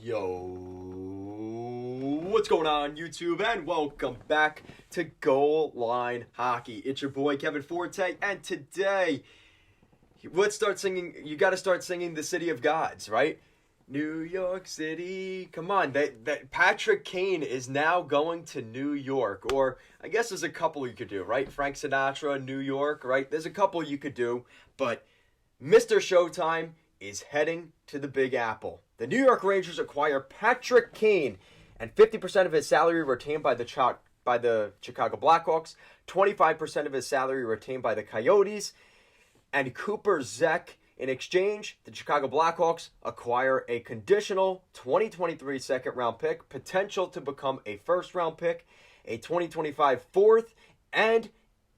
Yo, what's going on YouTube, and welcome back to Goal Line Hockey. It's your boy Kevin Forte, and today let's start singing. You got to start singing the City of Gods, right? New York City, come on. That Patrick Kane is now going to New York, or I guess there's a couple you could do, right? Frank Sinatra, New York, right? There's a couple you could do, but Mr.Showtime is heading to the Big Apple. The New York Rangers acquire Patrick Kane, and 50% of his salary retained by the Chicago Blackhawks, 25% of his salary retained by the Coyotes, and Cooper Zek. In exchange, the Chicago Blackhawks acquire a conditional 2023 second-round pick, potential to become a first-round pick, a 2025 fourth, and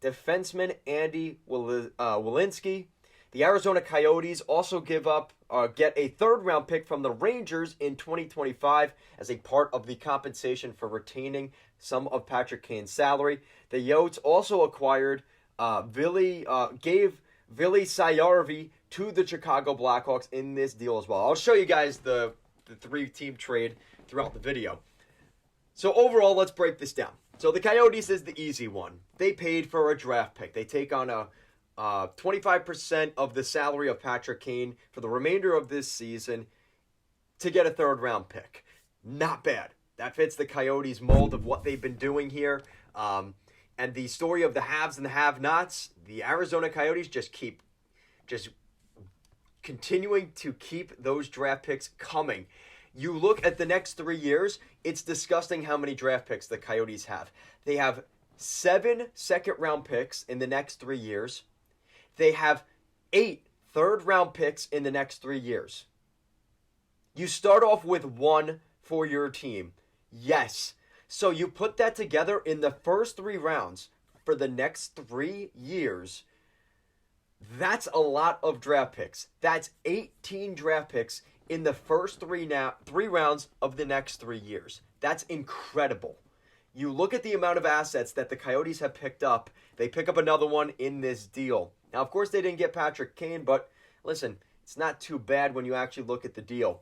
defenseman Andy Welinski. The Arizona Coyotes also get a third-round pick from the Rangers in 2025 as a part of the compensation for retaining some of Patrick Kane's salary. The Yotes also acquired gave Vili Sayarvi to the Chicago Blackhawks in this deal as well. I'll show you guys the three-team trade throughout the video. So overall, let's break this down. So the Coyotes is the easy one. They paid for a draft pick. They take on a 25% of the salary of Patrick Kane for the remainder of this season to get a third-round pick. Not bad. That fits the Coyotes' mold of what they've been doing here. And the story of the haves and the have-nots, the Arizona Coyotes just continuing to keep those draft picks coming. You look at the next 3 years, it's disgusting how many draft picks the Coyotes have. They have 7 second-round picks in the next 3 years. They have 8 third-round picks in the next 3 years. You start off with 1 for your team. Yes. So you put that together in the first 3 rounds for the next 3 years. That's a lot of draft picks. That's 18 draft picks in the first 3 rounds of the next 3 years. That's incredible. You look at the amount of assets that the Coyotes have picked up. They pick up another one in this deal. Now, of course, they didn't get Patrick Kane, but listen, it's not too bad when you actually look at the deal.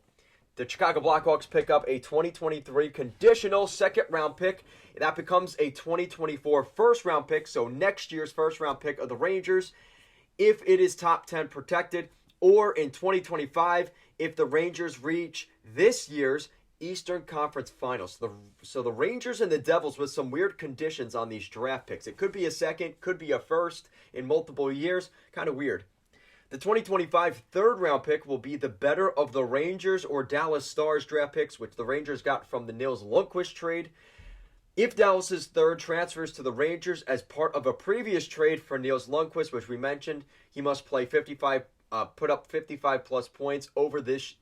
The Chicago Blackhawks pick up a 2023 conditional second-round pick. That becomes a 2024 first-round pick, so next year's first-round pick of the Rangers, if it is top 10 protected, or in 2025, if the Rangers reach this year's Eastern Conference Finals. So the Rangers and the Devils with some weird conditions on these draft picks. It could be a second, could be a first in multiple years. Kind of weird. The 2025 third-round pick will be the better of the Rangers or Dallas Stars draft picks, which the Rangers got from the Nils Lundkvist trade. If Dallas's third transfers to the Rangers as part of a previous trade for Nils Lundkvist, which we mentioned, he must play put up 55-plus points over this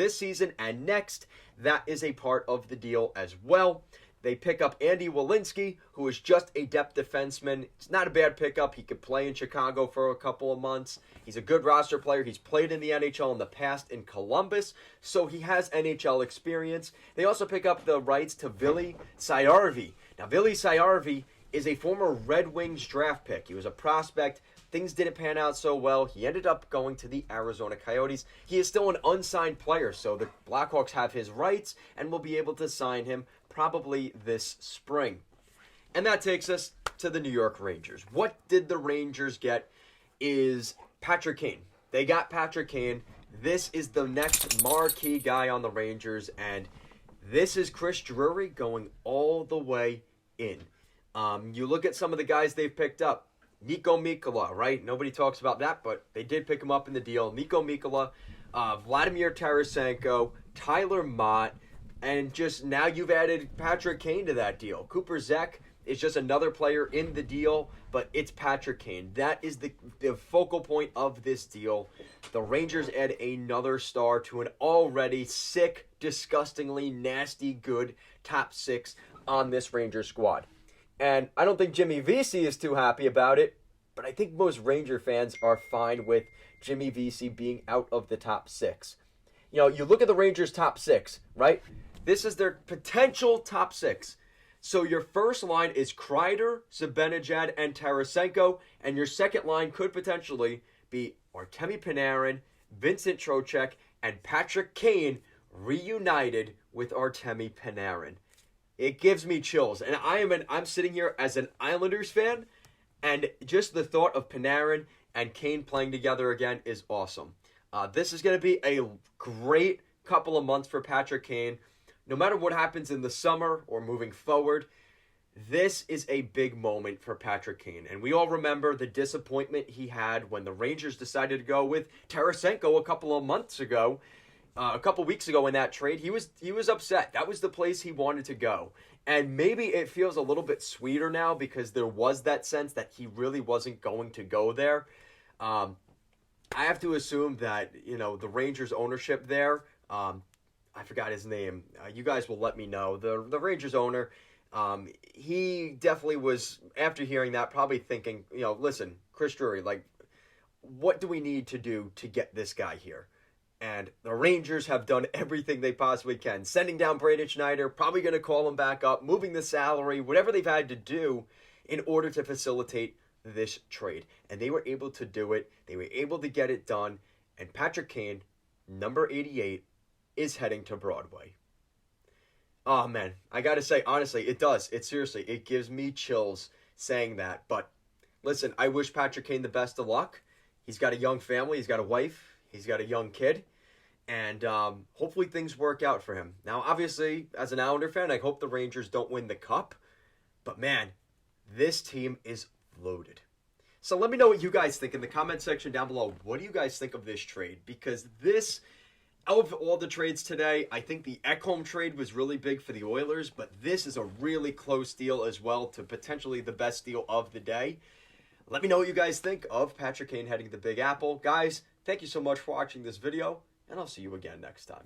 season and next. That is a part of the deal as well. They pick up Andy Welinski, who is just a depth defenseman. It's not a bad pickup. He could play in Chicago for a couple of months. He's a good roster player. He's played in the NHL in the past in Columbus, so he has NHL experience. They also pick up the rights to Vili Sayarvi. Now, Vili Sayarvi is a former Red Wings draft pick. He was a prospect. Things didn't pan out so well. He ended up going to the Arizona Coyotes. He is still an unsigned player, so the Blackhawks have his rights and will be able to sign him probably this spring. And that takes us to the New York Rangers. What did the Rangers get is Patrick Kane. They got Patrick Kane. This is the next marquee guy on the Rangers, and this is Chris Drury going all the way in. You look at some of the guys they've picked up. Nico Mikkola, right? Nobody talks about that, but they did pick him up in the deal. Nico Mikkola, Vladimir Tarasenko, Tyler Mott, and just now you've added Patrick Kane to that deal. Cooper Zek is just another player in the deal, but it's Patrick Kane. That is the focal point of this deal. The Rangers add another star to an already sick, disgustingly nasty good top 6 on this Ranger squad. And I don't think Jimmy Vesey is too happy about it, but I think most Ranger fans are fine with Jimmy Vesey being out of the top 6. You know, you look at the Rangers' top 6, right? This is their potential top 6. So your first line is Kreider, Zibanejad, and Tarasenko, and your second line could potentially be Artemi Panarin, Vincent Trocheck, and Patrick Kane, reunited with Artemi Panarin. It gives me chills, and I'm sitting here as an Islanders fan, and just the thought of Panarin and Kane playing together again is awesome. This is going to be a great couple of months for Patrick Kane. No matter what happens in the summer or moving forward, this is a big moment for Patrick Kane. And we all remember the disappointment he had when the Rangers decided to go with Tarasenko a couple of months ago. A couple weeks ago in that trade, he was upset. That was the place he wanted to go. And maybe it feels a little bit sweeter now because there was that sense that he really wasn't going to go there. I have to assume that, the Rangers ownership there, I forgot his name. You guys will let me know. The Rangers owner, he definitely was, after hearing that, probably thinking, listen, Chris Drury, what do we need to do to get this guy here? And the Rangers have done everything they possibly can. Sending down Braden Schneider, probably going to call him back up, moving the salary, whatever they've had to do in order to facilitate this trade. And they were able to do it. They were able to get it done. And Patrick Kane, number 88, is heading to Broadway. Oh, man. I got to say, honestly, it does. It gives me chills saying that. But listen, I wish Patrick Kane the best of luck. He's got a young family. He's got a wife. He's got a young kid. And hopefully things work out for him. Now, obviously, as an Islander fan, I hope the Rangers don't win the cup. But, man, this team is loaded. So let me know what you guys think in the comment section down below. What do you guys think of this trade? Because this, out of all the trades today, I think the Ekholm trade was really big for the Oilers. But this is a really close deal as well to potentially the best deal of the day. Let me know what you guys think of Patrick Kane heading to the Big Apple. Guys, thank you so much for watching this video. And I'll see you again next time.